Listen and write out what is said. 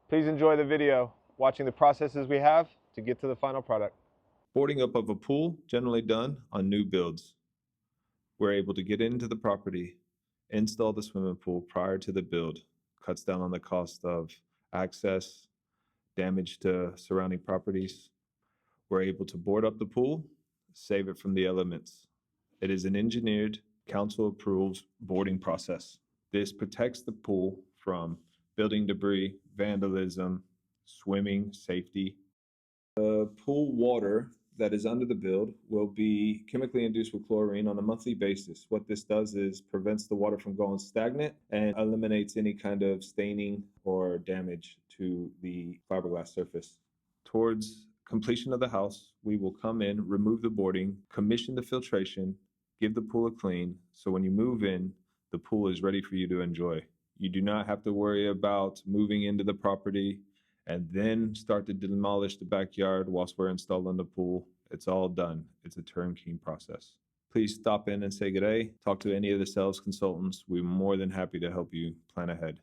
Please enjoy the video, watching the processes we have to get to the final product. Boarding up of a pool, generally done on new builds. We're able to get into the property, install the swimming pool prior to the build, cuts down on the cost of access, damage to surrounding properties. We're able to board up the pool, save it from the elements. It is an engineered, council-approved boarding process. This protects the pool from building debris, vandalism, swimming, safety. The pool water that is under the build will be chemically induced with chlorine on a monthly basis. What this does is prevents the water from going stagnant and eliminates any kind of staining or damage to the fiberglass surface. Towards completion of the house, we will come in, remove the boarding, commission the filtration, give the pool a clean, so when you move in, the pool is ready for you to enjoy. You do not have to worry about moving into the property and then start to demolish the backyard whilst we're installing the pool. It's all done. It's a turnkey process. Please stop in and say good day. Talk to any of the sales consultants. We're more than happy to help you plan ahead.